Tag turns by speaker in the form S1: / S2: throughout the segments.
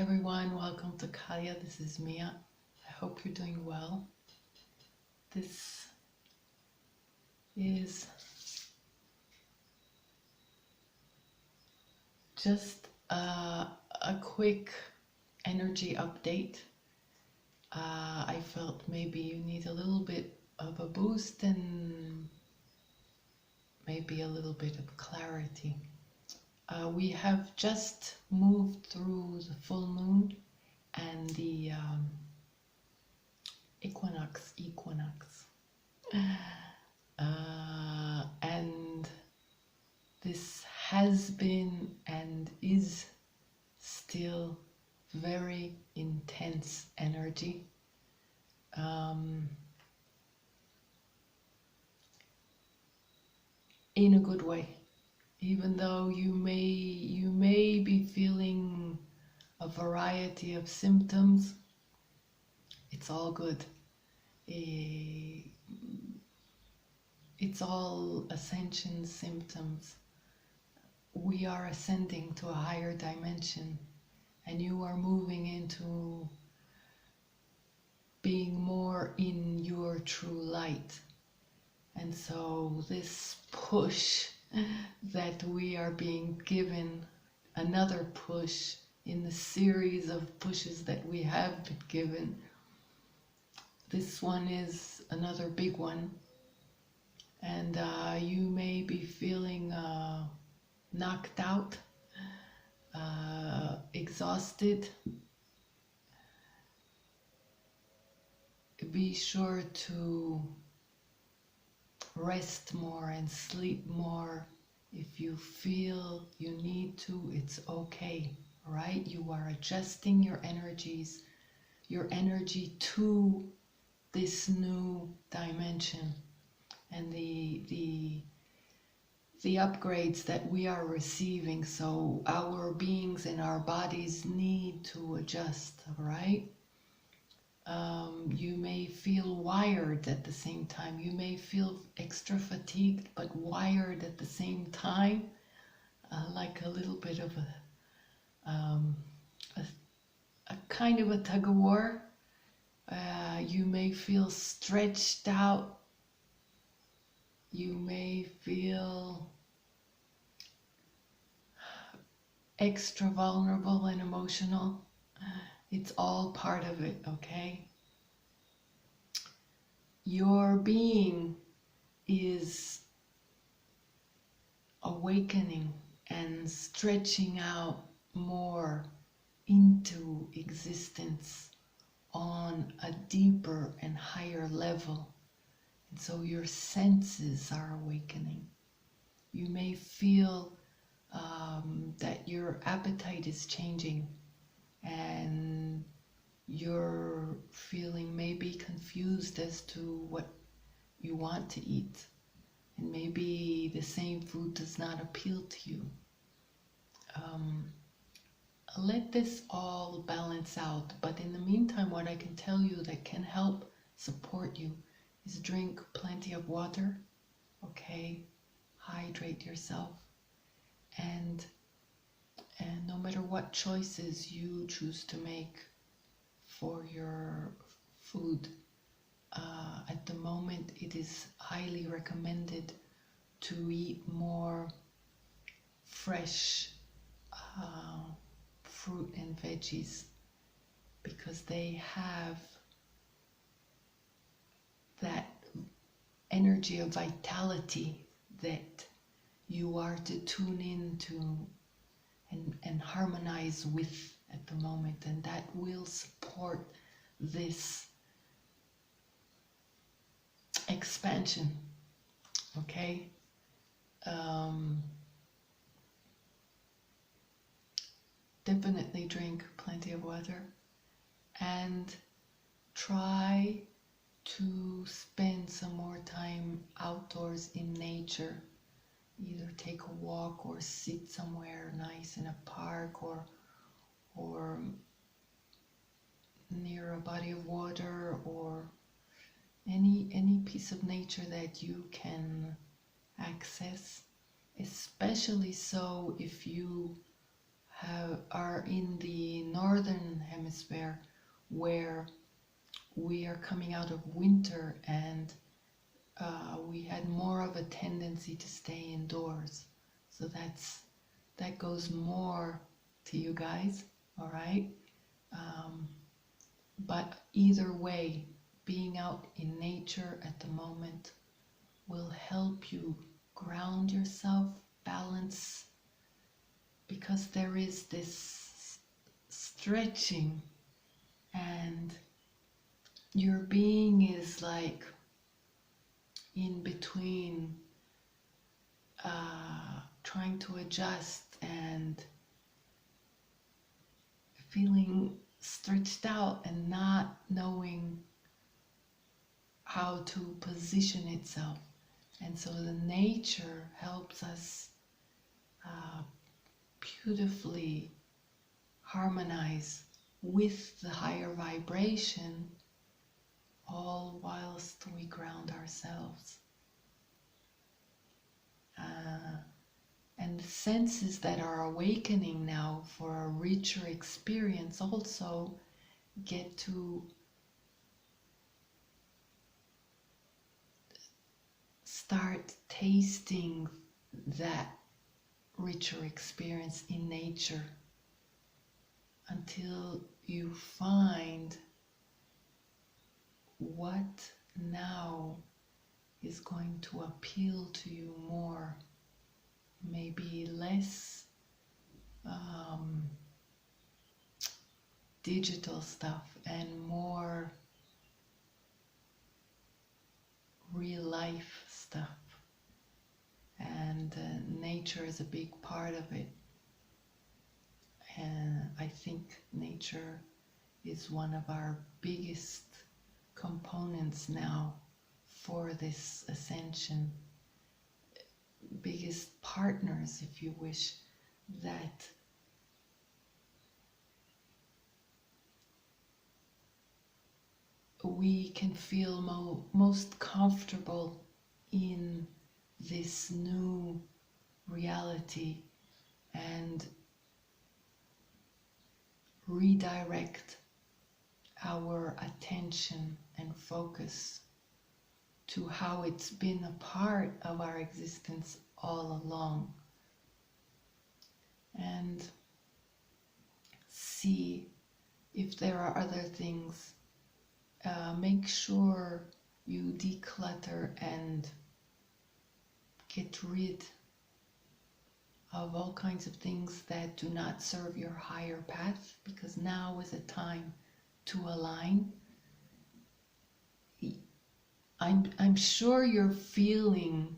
S1: everyone, welcome to Kaya. This is Mia. I hope you're doing well. This is just a quick energy update. I felt maybe you need a little bit of a boost and maybe a little bit of clarity. We have just moved through the full moon and the equinox. And this has been and is still very intense energy. In a good way. Even though you may be feeling a variety of symptoms, it's all good. It's all ascension symptoms. We are ascending to a higher dimension, and you are moving into being more in your true light. And so this push that we are being given, another push in the series of pushes that we have been given, this one is another big one. And you may be feeling knocked out, exhausted. Be sure to rest more and sleep more. If you feel you need to, it's okay, right? You are adjusting your energies, your energy to this new dimension. And the upgrades that we are receiving, so our beings and our bodies need to adjust, right? You may feel wired at the same time. You may feel extra fatigued, but wired at the same time, like a little bit of a kind of a tug of war. You may feel stretched out. You may feel extra vulnerable and emotional. It's all part of it, okay? Your being is awakening and stretching out more into existence on a deeper and higher level. And so your senses are awakening. You may feel that your appetite is changing, and you're feeling maybe confused as to what you want to eat. And maybe the same food does not appeal to you. Let this all balance out. But in the meantime, what I can tell you that can help support you is drink plenty of water, okay? Hydrate yourself. And no matter what choices you choose to make for your food, at the moment it is highly recommended to eat more fresh fruit and veggies, because they have that energy of vitality that you are to tune into and harmonize with at the moment, and that will support this expansion, okay? Definitely drink plenty of water and try to spend some more time outdoors in nature. Either take a walk or sit somewhere nice in a park or near a body of water, or any piece of nature that you can access, especially so if you are in the northern hemisphere, where we are coming out of winter, and we had more of a tendency to stay indoors. So that goes more to you guys, all right? But either way, being out in nature at the moment will help you ground yourself, balance, because there is this stretching, and your being is like in between, trying to adjust and feeling stretched out and not knowing how to position itself. And so the nature helps us beautifully harmonize with the higher vibration, all whilst we ground ourselves. And the senses that are awakening now for a richer experience also get to start tasting that richer experience in nature, until you find what now is going to appeal to you more. Maybe less digital stuff and more real life stuff. And nature is a big part of it. And I think nature is one of our biggest components now for this ascension. Biggest partners, if you wish, that we can feel most comfortable in this new reality, and redirect our attention and focus to how it's been a part of our existence all along, and see if there are other things. Make sure you declutter and get rid of all kinds of things that do not serve your higher path, because now is a time to align. I'm sure you're feeling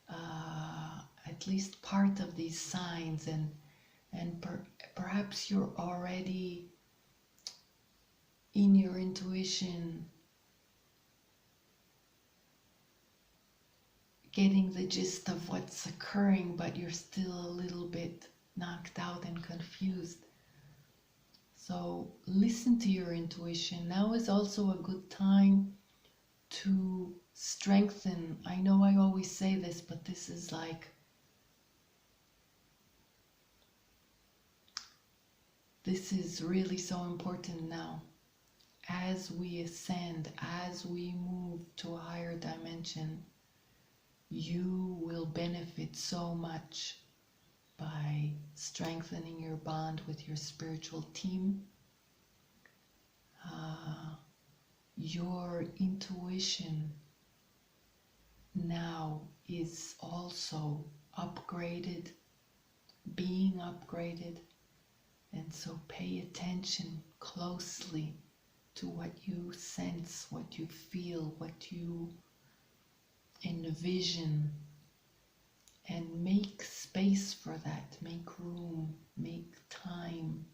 S1: at least part of these signs, and perhaps you're already in your intuition getting the gist of what's occurring, but you're still a little bit knocked out and confused. So listen to your intuition. Now is also a good time to strengthen. I know I always say this, but this is like, this is really so important now. As we ascend, as we move to a higher dimension, you will benefit so much by strengthening your bond with your spiritual team. Your intuition now is also upgraded, being upgraded, and so pay attention closely to what you sense, what you feel, what you envision, and make space for that. Make room, make time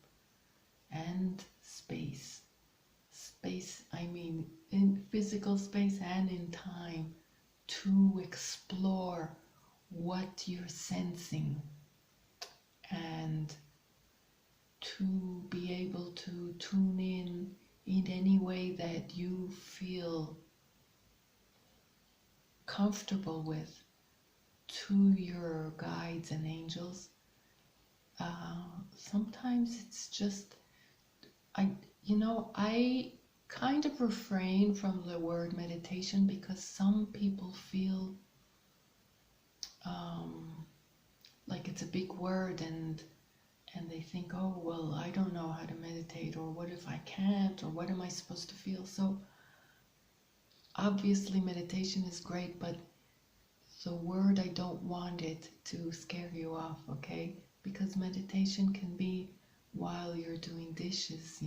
S1: and space. Space, I mean in physical space and in time, to explore what you're sensing, and to be able to tune in any way that you feel comfortable with to your guides and angels, sometimes it's just, I kind of refrain from the word meditation because some people feel like it's a big word, and they think, oh, well, I don't know how to meditate, or what if I can't, or what am I supposed to feel? So obviously meditation is great, but the word, I don't want it to scare you off, okay? Because meditation can be while you're doing dishes,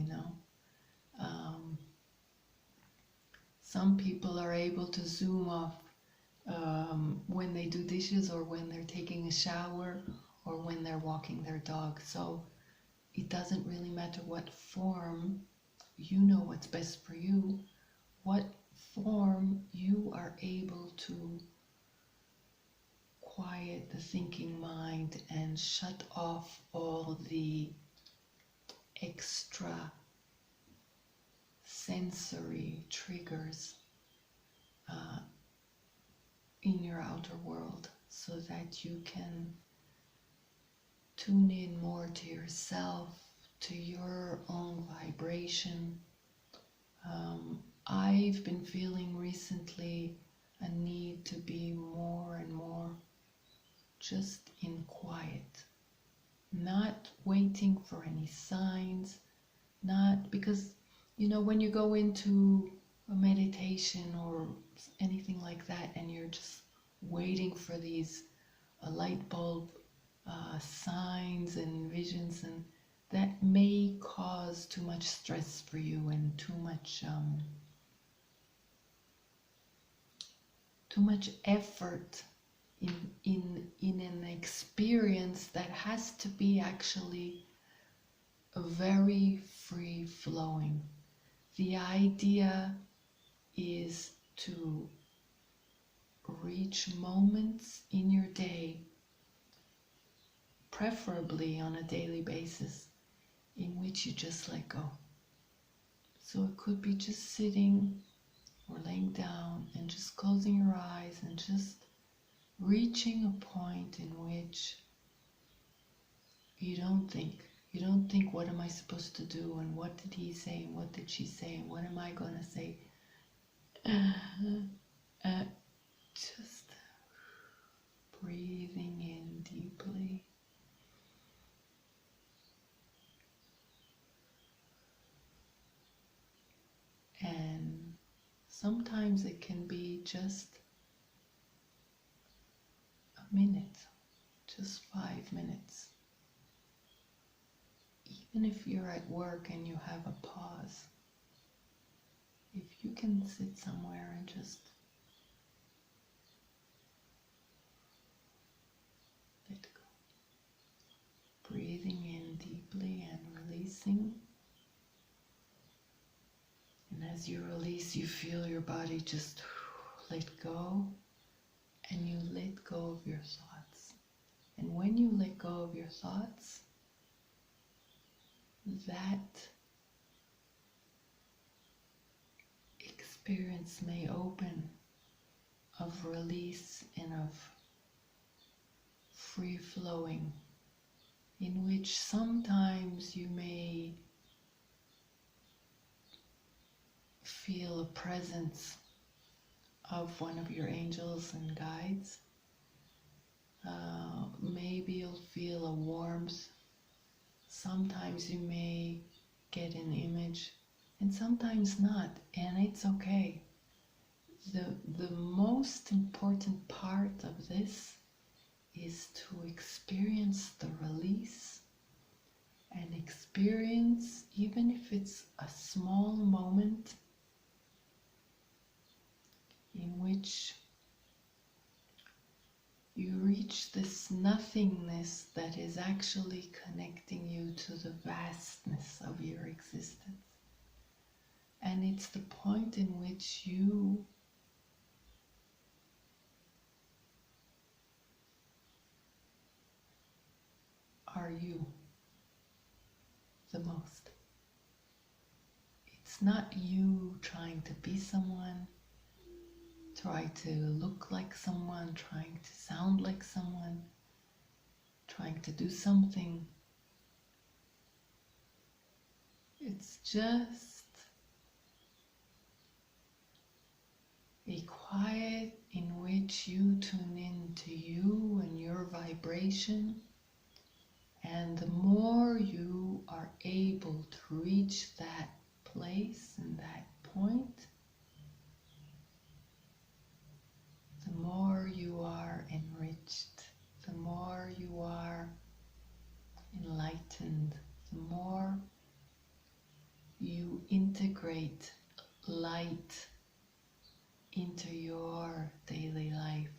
S1: some people are able to zoom off when they do dishes, or when they're taking a shower, or when they're walking their dog. So it doesn't really matter what form, you know what's best for you, what form you are able to quiet the thinking mind and shut off all the extra sensory triggers in your outer world, so that you can tune in more to yourself, to your own vibration. I've been feeling recently a need to be more and more just in quiet, not waiting for any signs, not because, when you go into a meditation or anything like that, and you're just waiting for these light bulb signs and visions, and that may cause too much stress for you, and too much effort in an experience that has to be actually very free flowing. The idea is to reach moments in your day, preferably on a daily basis, in which you just let go. So it could be just sitting or laying down and just closing your eyes and just reaching a point in which you don't think. You don't think, what am I supposed to do, and what did he say, and what did she say, and what am I going to say? Just breathing in deeply. And sometimes it can be just a minute, just 5 minutes. Even if you're at work and you have a pause, if you can sit somewhere and just let go, breathing in deeply and releasing. And as you release, you feel your body just let go, and you let go of your thoughts. And when you let go of your thoughts, that experience may open of release and of free flowing, in which sometimes you may feel a presence of one of your angels and guides. Maybe you'll feel a warmth. Sometimes you may get an image, and sometimes not, and it's okay. The most important part of this is to experience the release, and experience, even if it's a small moment, in which you reach this nothingness that is actually connecting you to the vastness of your existence. And it's the point in which you are you the most. It's not you trying to be someone, try to look like someone, trying to sound like someone, trying to do something. It's just a quiet in which you tune in to you and your vibration. And the more you are able to reach that place and that point, the more you are enriched, the more you are enlightened, the more you integrate light into your daily life,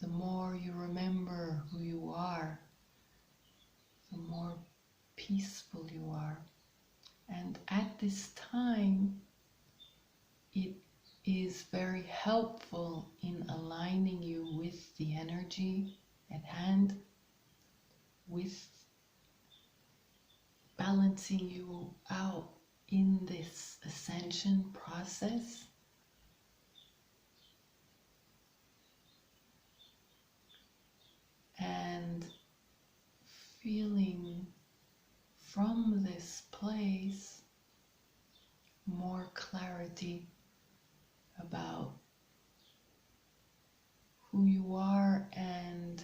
S1: the more you remember who you are, the more peaceful you are. And at this time, it is very helpful in aligning you with the energy at hand, with balancing you out in this ascension process. And feeling from this place more clarity about who you are and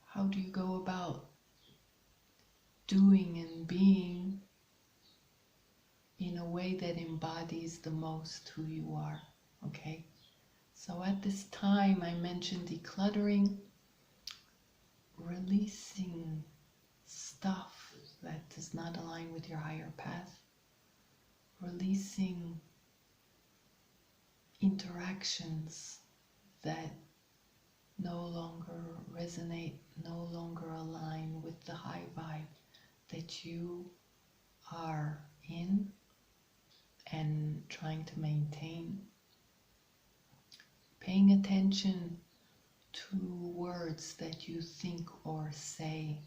S1: how do you go about doing and being in a way that embodies the most who you are, okay? So at this time, I mentioned decluttering, releasing stuff that does not align with your higher path, releasing interactions that no longer resonate, no longer align with the high vibe that you are in and trying to maintain. Paying attention to words that you think or say.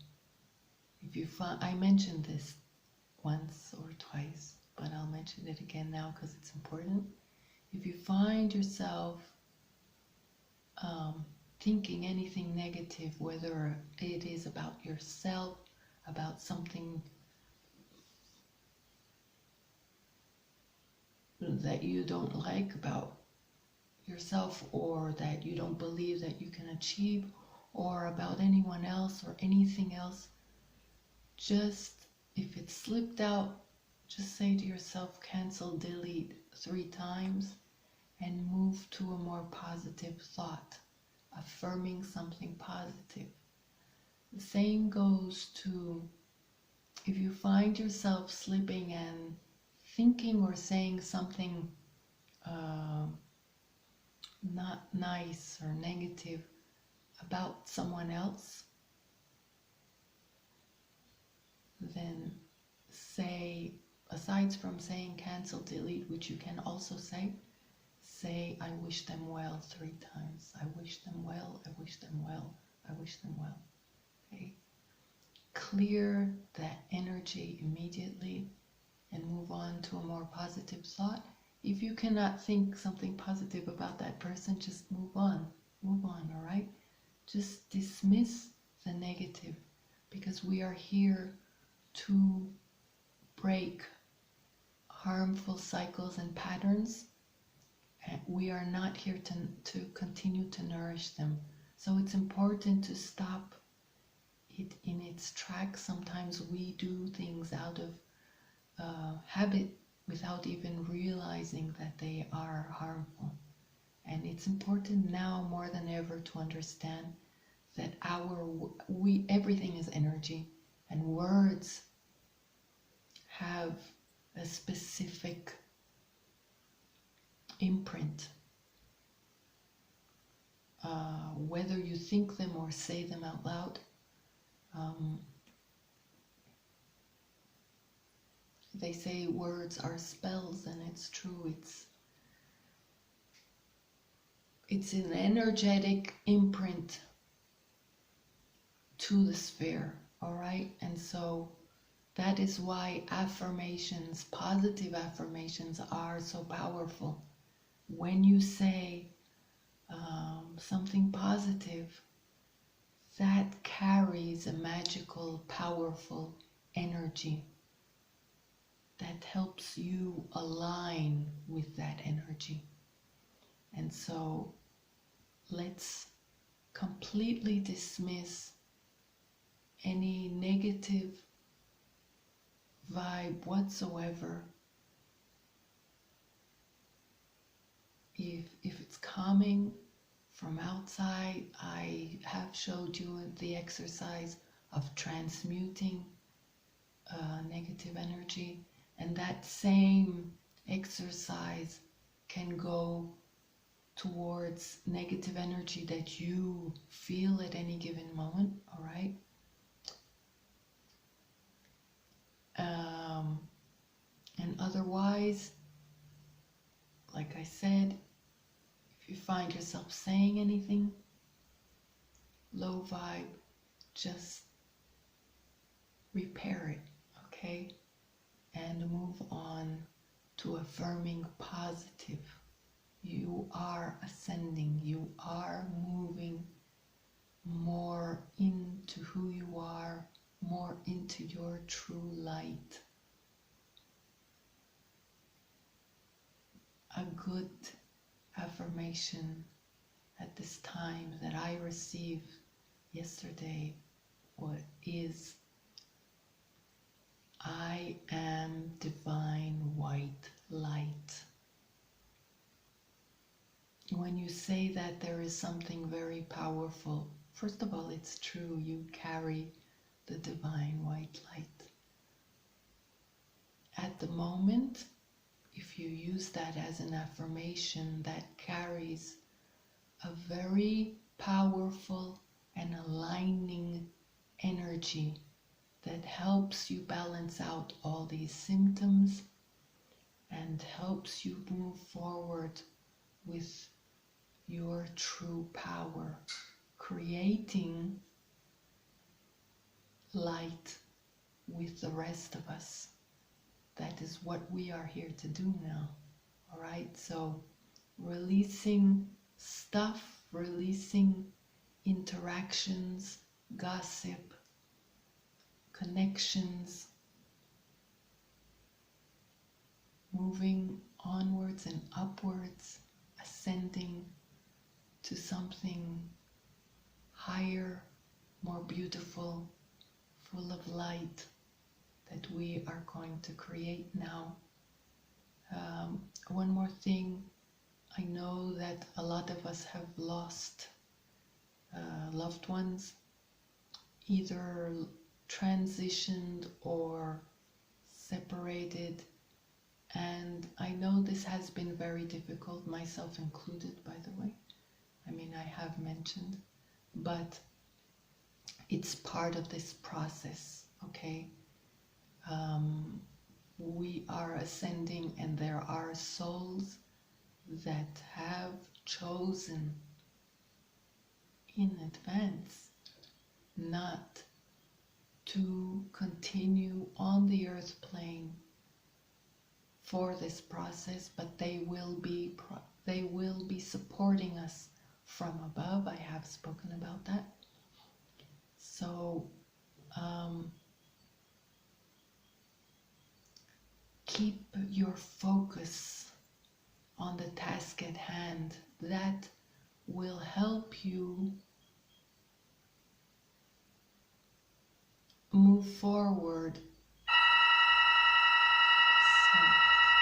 S1: If you find, I mentioned this once or twice, but I'll mention it again now because it's important. If you find yourself thinking anything negative, whether it is about yourself, about something that you don't like about yourself, or that you don't believe that you can achieve, or about anyone else or anything else, just, if it slipped out, just say to yourself, cancel, delete 3 times, and move to a more positive thought, affirming something positive. The same goes to if you find yourself slipping and thinking or saying something not nice or negative about someone else, then say, aside from saying cancel, delete, which you can also say, I wish them well 3 times. I wish them well, I wish them well, I wish them well. Okay? Clear that energy immediately and move on to a more positive thought. If you cannot think something positive about that person, just move on, all right? Just dismiss the negative, because we are here to break harmful cycles and patterns. And we are not here to continue to nourish them. So it's important to stop it in its tracks. Sometimes we do things out of habit without even realizing that they are harmful. And it's important now more than ever to understand that everything is energy, and words have a specific imprint. Whether you think them or say them out loud, they say words are spells, and it's true. It's an energetic imprint to the sphere, all right? And so that is why affirmations, positive affirmations, are so powerful. When you say something positive, that carries a magical, powerful energy that helps you align with that energy. And so let's completely dismiss any negative vibe whatsoever. If it's coming from outside, I have showed you the exercise of transmuting negative energy, and that same exercise can go towards negative energy that you feel at any given moment, all right? And otherwise, like I said, if you find yourself saying anything low vibe, just repair it, okay? And move on to affirming positive. You are ascending, you are moving more into who you are, more into your true light. A good affirmation at this time that I received yesterday is, I am divine white light. When you say that, there is something very powerful. First of all, it's true, you carry the divine white light. At the moment, if you use that as an affirmation, that carries a very powerful and aligning energy that helps you balance out all these symptoms and helps you move forward with your true power, creating light with the rest of us. That is what we are here to do now. All right, so releasing stuff, releasing interactions, gossip, connections, moving onwards and upwards, ascending to something higher, more beautiful, full of light that we are going to create now. One more thing, I know that a lot of us have lost loved ones, either transitioned or separated, and I know this has been very difficult, myself included, by the way. I mean, I have mentioned, but it's part of this process, okay? We are ascending, and there are souls that have chosen in advance not to continue on the earth plane for this process, but they will be supporting us from above. I have spoken about that. So keep your focus on the task at hand. That will help you move forward